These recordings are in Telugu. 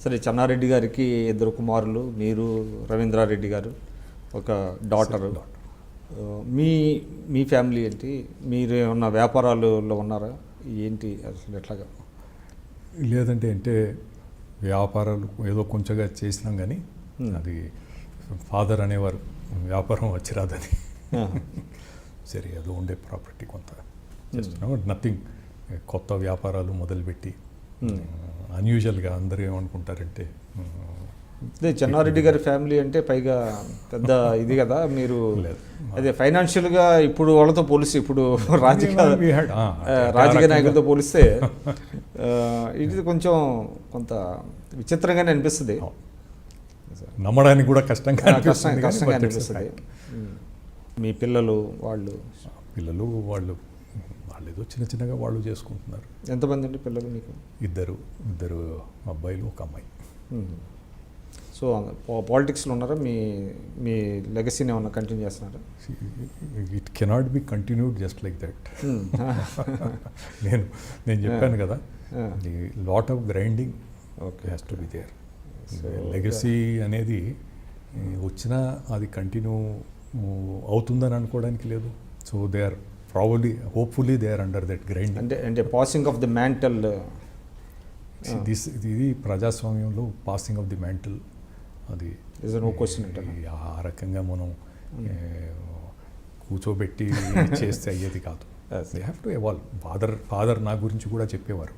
సరే, చెన్నారెడ్డి గారికి 2 కుమారులు, మీరు, రవీంద్రారెడ్డి గారు, ఒక డాటరు. మీ మీ ఫ్యామిలీ ఏంటి? మీరు ఏమన్నా వ్యాపారాలలో ఉన్నారా? ఏంటి అసలు ఎట్లాగా? లేదంటే అంటే వ్యాపారాలు ఏదో కొంచెంగా చేసినాం కానీ అది ఫాదర్ అనేవారు వ్యాపారం వచ్చి రాదని. సరే, ఏదో ఉండే ప్రాపర్టీ కొంత చేస్తున్నాం, నథింగ్ కొత్త వ్యాపారాలు మొదలుపెట్టి అన్యూజువల్గా అందరూ ఏమనుకుంటారంటే అదే చెన్నారెడ్డి గారి ఫ్యామిలీ అంటే పైగా పెద్ద ఇది కదా, మీరు అదే ఫైనాన్షియల్గా ఇప్పుడు వాళ్ళతో పోలిస్తే, ఇప్పుడు రాజకీయ నాయకులతో పోలిస్తే ఇది కొంచెం కొంత విచిత్రంగానే అనిపిస్తుంది, నమ్మడానికి కూడా కష్టంగా అనిపిస్తుంది. మీ పిల్లలు వాళ్ళు ఏదో చిన్నగా వాళ్ళు చేసుకుంటున్నారు. ఎంతమంది అండి పిల్లలు మీకు? ఇద్దరు అబ్బాయిలు, ఒక అమ్మాయి. సో పాలిటిక్స్లో ఉన్నారా? మీ లెగసీని ఏమన్నా కంటిన్యూ చేస్తున్నారా? It cannot be continued just like that. నేను చెప్పాను కదా, the lot of grinding has to be there. Legacy అనేది వచ్చినా అది కంటిన్యూ అవుతుందని అనుకోవడానికి లేదు. So they are probably, hopefully they are under that grinding. అంటే పాసింగ్ ఆఫ్ ది మ్యాంటల్. ఇది ప్రజాస్వామ్యంలో పాసింగ్ ఆఫ్ ది మ్యాంటల్, అది ఆ రకంగా మనం కూర్చోబెట్టి చేస్తే అయ్యేది కాదు. They have to evolve. Father నా గురించి కూడా చెప్పేవారు.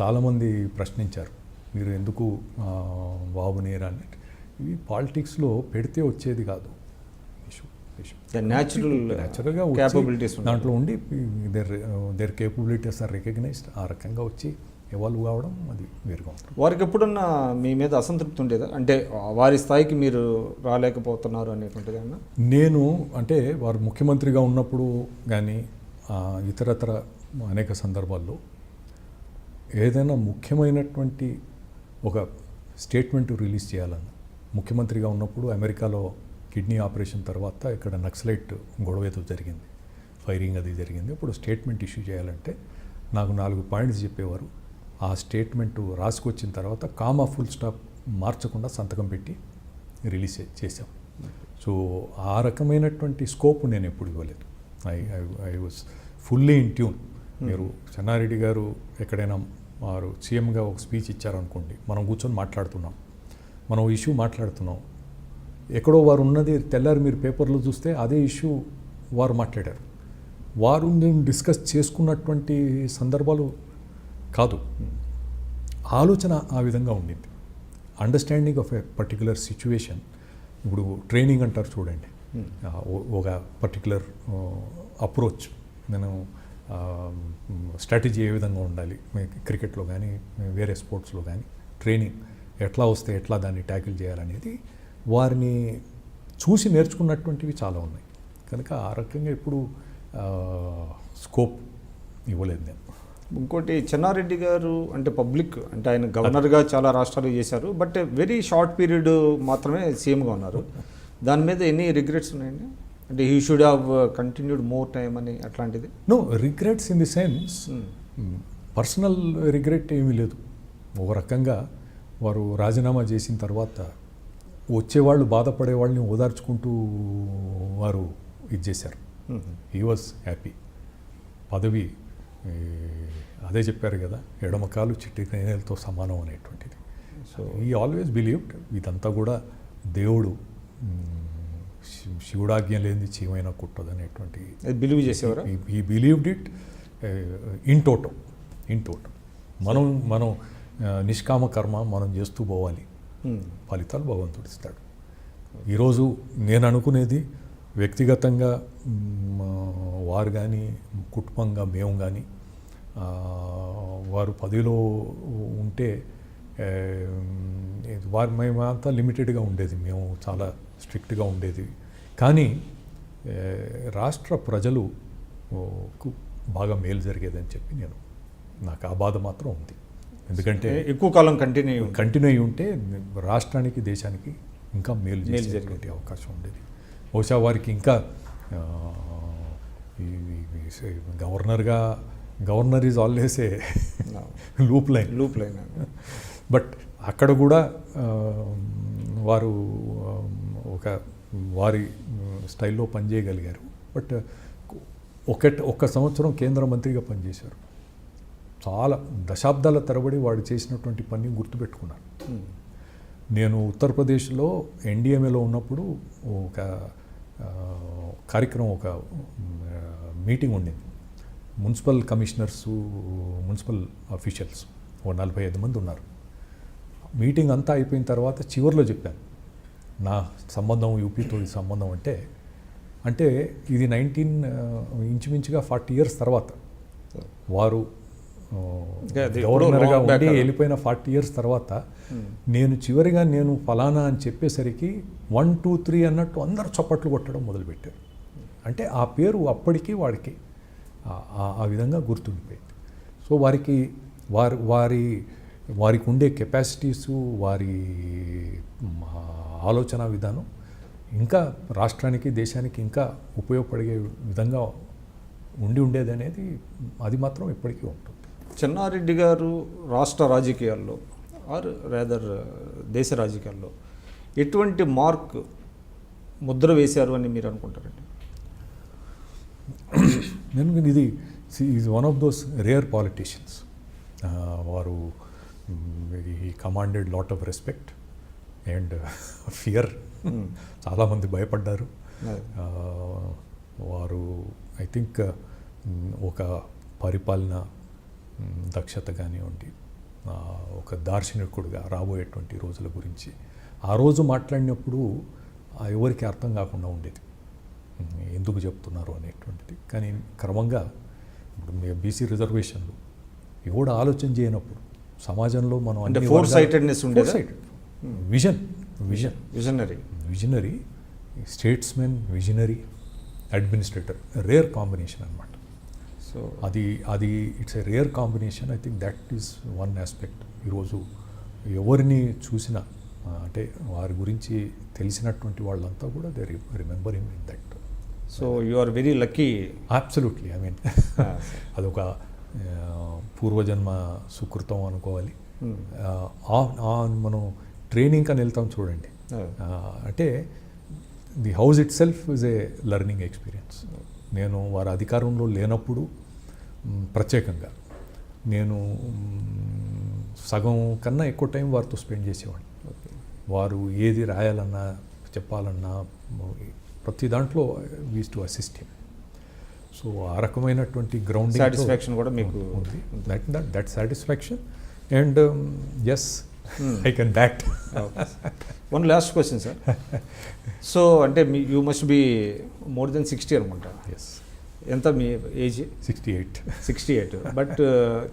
చాలామంది ప్రశ్నించారు, మీరు ఎందుకు బాబుని అన్నట్టు. ఇవి పాలిటిక్స్లో పెడితే వచ్చేది కాదు. న్యాచురల్గా దాంట్లో ఉండి దేర్ కేపబిలిటీస్ ఆర్ రికగ్నైజ్డ్. ఆ రకంగా వచ్చి ఎవాల్వ్ కావడం అది వేరుగా ఉంటుంది. వారికి ఎప్పుడన్నా మీ మీద అసంతృప్తి ఉండేదా? అంటే వారి స్థాయికి మీరు రాలేకపోతున్నారు అనేటువంటిది అన్నా? నేను అంటే వారు ముఖ్యమంత్రిగా ఉన్నప్పుడు కానీ ఇతరత్ర అనేక సందర్భాల్లో ఏదైనా ముఖ్యమైనటువంటి ఒక స్టేట్మెంట్ రిలీజ్ చేయాలన్న, ముఖ్యమంత్రిగా ఉన్నప్పుడు అమెరికాలో కిడ్నీ ఆపరేషన్ తర్వాత ఇక్కడ నక్సలైట్ గొడవ ఏదో జరిగింది, ఫైరింగ్ అది జరిగింది. ఇప్పుడు స్టేట్మెంట్ ఇష్యూ చేయాలంటే నాకు 4 పాయింట్స్ చెప్పేవారు. ఆ స్టేట్మెంటు రాసుకొచ్చిన తర్వాత కామా ఫుల్ స్టాప్ మార్చకుండా సంతకం పెట్టి రిలీజ్ చేశాం. సో ఆ రకమైనటువంటి స్కోప్ నేను ఎప్పుడు ఇవ్వలేదు. I was fully in tune. మీరు చెన్నారెడ్డి గారు ఎక్కడైనా వారు సీఎంగా ఒక స్పీచ్ ఇచ్చారనుకోండి, మనం కూర్చొని మాట్లాడుతున్నాం, మనం ఇష్యూ మాట్లాడుతున్నాం, ఎక్కడో వారు ఉన్నది తెల్లారి మీరు పేపర్లో చూస్తే అదే ఇష్యూ వారు మాట్లాడారు. వారు నేను డిస్కస్ చేసుకున్నటువంటి సందర్భాలు కాదు. ఆలోచన ఆ విధంగా ఉండింది. Understanding of a particular situation. ఇప్పుడు ట్రైనింగ్ అంటారు చూడండి, ఒక పర్టికులర్ అప్రోచ్, నేను స్ట్రాటజీ ఏ విధంగా ఉండాలి, క్రికెట్లో కానీ వేరే స్పోర్ట్స్లో కానీ ట్రైనింగ్ ఎట్లా వస్తే ఎట్లా దాన్ని ట్యాకిల్ చేయాలనేది వారిని చూసి నేర్చుకున్నటువంటివి చాలా ఉన్నాయి. కనుక ఆ రకంగా ఇప్పుడు స్కోప్ ఇవ్వలేదు నేను. ఇంకోటి, చెన్నారెడ్డి గారు అంటే పబ్లిక్, అంటే ఆయన గవర్నర్గా చాలా రాష్ట్రాలు చేశారు, బట్ వెరీ షార్ట్ పీరియడ్ మాత్రమే సీఎంగా ఉన్నారు. దాని మీద ఎన్ని రిగ్రెట్స్ ఉన్నాయండి? అంటే he should have continued more time అని అట్లాంటిది? No regrets in the sense, personal regret ఏమీ లేదు. ఒక రకంగా వారు రాజీనామా చేసిన తర్వాత వచ్చేవాళ్ళు బాధపడే వాళ్ళని ఓదార్చుకుంటూ వారు ఇది చేశారు. He was happy. పదవి అదే చెప్పారు కదా, ఎడమకాలు చిట్టి కైనలతో సమానం అనేటువంటిది. సో ఈ ఆల్వేస్ బిలీవ్డ్ ఇదంతా కూడా దేవుడు, శివుడాజ్ఞ లేనిది చీమైనా కుట్టదు అనేటువంటి బిలీవ్ చేసేవారు. ఈ బిలీవ్డ్ ఇట్ ఇన్ టోటల్. మనం నిష్కామ కర్మ మనం చేస్తూ పోవాలి, ఫలితాలు భగవంతుడు ఇస్తాడు. ఈరోజు నేను అనుకునేది వ్యక్తిగతంగా వారు కానీ కుటుంబంగా మేము కానీ వారు పదవిలో ఉంటే మేమంతా లిమిటెడ్గా ఉండేది, మేము చాలా స్ట్రిక్ట్గా ఉండేది. కానీ రాష్ట్ర ప్రజలకు బాగా మేలు జరిగేదని చెప్పి నాకు ఆ బాధ మాత్రం ఉంది. ఎందుకంటే ఎక్కువ కాలం కంటిన్యూ అయి ఉంటే రాష్ట్రానికి, దేశానికి ఇంకా మేలు జరిగే అవకాశం ఉండేది. బహుశా వారికి ఇంకా governor is always a loop line. Loop line. But అక్కడ కూడా వారు వారి స్టైల్లో పనిచేయగలిగారు. బట్ ఒక్క సంవత్సరం కేంద్ర మంత్రిగా పనిచేశారు. చాలా దశాబ్దాల తరబడి వాడు చేసినటువంటి పని గుర్తుపెట్టుకున్నాను. నేను ఉత్తరప్రదేశ్లో ఎన్డీఎంఏలో ఉన్నప్పుడు ఒక కార్యక్రమం, ఒక మీటింగ్ ఉండింది. మున్సిపల్ కమిషనర్స్, మున్సిపల్ అఫీషియల్స్ 45 మంది ఉన్నారు. మీటింగ్ అంతా అయిపోయిన తర్వాత చివరిలో చెప్పాను, నా సంబంధం యూపీతో ఈ సంబంధం అంటే ఇది ఇంచుమించుగా 40 years తర్వాత వారు గవర్నర్గా ఉండి వెళ్ళిపోయిన 40 years తర్వాత నేను చివరిగా నేను ఫలానా అని చెప్పేసరికి 1, 2, 3 అన్నట్టు అందరూ చప్పట్లు కొట్టడం మొదలుపెట్టారు. అంటే ఆ పేరు అప్పటికి వాడికి ఆ విధంగా గుర్తుండిపోయింది. సో వారికి ఉండే కెపాసిటీసు, వారి ఆలోచన విధానం ఇంకా రాష్ట్రానికి, దేశానికి ఇంకా ఉపయోగపడే విధంగా ఉండేది అనేది అది మాత్రం ఇప్పటికీ ఉంటుంది. చెన్నారెడ్డి గారు రాష్ట్ర రాజకీయాల్లో ఆర్ రేదర్ దేశ రాజకీయాల్లో ఎటువంటి ముద్ర వేశారు అని మీరు అనుకుంటారండి? నేను ఇది is one of those rare politicians. వారు ఈ commanded lot of respect and fear. చాలామంది భయపడ్డారు. వారు ఐ థింక్ ఒక పరిపాలన దక్షత కానివ్వండి, ఒక దార్శనికుడుగా రాబోయేటువంటి రోజుల గురించి ఆ రోజు మాట్లాడినప్పుడు ఎవరికి అర్థం కాకుండా ఉండేది, ఎందుకు చెప్తున్నారు అనేటువంటిది. కానీ క్రమంగా ఇప్పుడు బీసీ రిజర్వేషన్లు ఎవడు ఆలోచన చేయనప్పుడు సమాజంలో మనం అంటే visionary statesmen, visionary administrator, rare combination అన్నమాట. సో అది it's a rare combination. I think that is one aspect. ఈరోజు ఎవరిని చూసినా అంటే వారి గురించి తెలిసినటువంటి వాళ్ళంతా కూడా they remember him in that. So you are very lucky. Absolutely. I mean అదొక పూర్వజన్మ సుకృతం అనుకోవాలి. మనం ట్రైనింగ్ అని వెళ్తాం చూడండి, అంటే the house it self is a learning experience. నేను వారి అధికారంలో లేనప్పుడు ప్రత్యేకంగా నేను సగం కన్నా ఎక్కువ టైం వారితో స్పెండ్ చేసేవాడిని. వారు ఏది రాయాలన్నా చెప్పాలన్నా ప్రతి దాంట్లో వీస్ టు అసిస్ట్ హిమ్. సో ఆ రకమైనటువంటి గ్రౌండింగ్ సాటిస్ఫాక్షన్ కూడా మీకు ఉంది. That satisfaction and yes I can back. One last question sir. So అంటే you must be more than 60 అనుకుంటా. ఎస్. ఎంత మీ ఏజ్? 68. బట్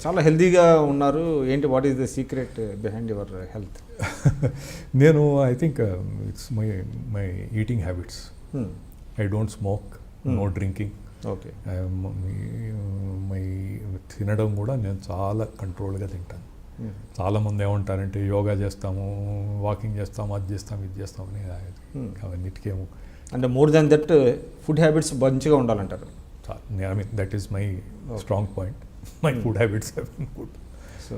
చాలా హెల్తీగా ఉన్నారు. ఏంటి, what is the secret behind your health? నేను I think it's my eating habits. I don't smoke, no drinking. Okay. తినడం కూడా నేను చాలా కంట్రోల్గా తింటాను. చాలామంది ఏమంటారంటే యోగా చేస్తాము, వాకింగ్ చేస్తాము, అది చేస్తాము, ఇది చేస్తామని. అవన్నిటికేమో అంటే more than that food habits మంచిగా ఉండాలంటారు. I mean that is my strong point. My food habits have been good. So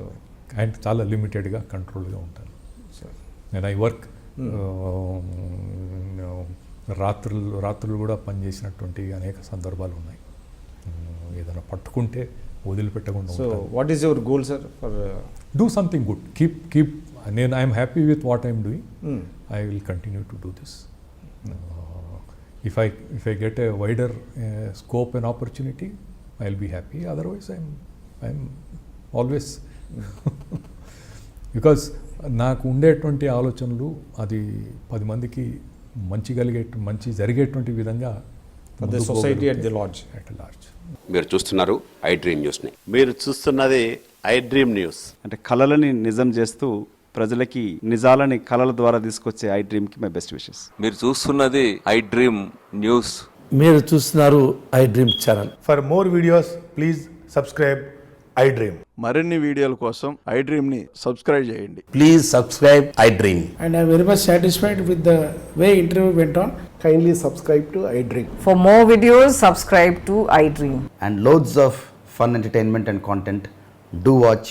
and చాలా లిమిటెడ్గా కంట్రోల్గా ఉంటాను. నేను ఐ వర్క్ రాత్రులు కూడా పనిచేసినటువంటి అనేక సందర్భాలు ఉన్నాయి. ఏదైనా పట్టుకుంటే వదిలిపెట్టకుండా. So what is your goal sir? For do something good. Keep నేను I'm happy with what I'm doing. I will continue to do this. If I get a wider scope and opportunity, I'll be happy. Otherwise, I'm always because నాకు ఉండేటువంటి ఆలోచనలు అది 10 మందికి మంచి జరిగేటువంటి విధంగా సొసైటీ అట్ లార్జ్. మీరు చూస్తున్నారు ఐ డ్రీమ్ న్యూస్ని. మీరు చూస్తున్నది ఐ డ్రీమ్ న్యూస్. అంటే కళలని నిజం చేస్తూ ప్రజలకి నిజాలని కళల ద్వారా తీసుకొచ్చే ఐ డ్రీమ్కి మై బెస్ట్ విషెస్. మీరు చూస్తున్నది ఐ డ్రీమ్ న్యూస్. మీరు చూస్తున్నారు I dream channel. For more videos please subscribe I dream. మరిన్ని వీడియోల కోసం ఐ డ్రీమ్ని సబ్స్క్రైబ్ చేయండి. Please subscribe I dream. And I am very much satisfied with the way interview went on. Kindly subscribe to I Dream. For more videos, subscribe to I Dream. And loads of fun entertainment and content. Do watch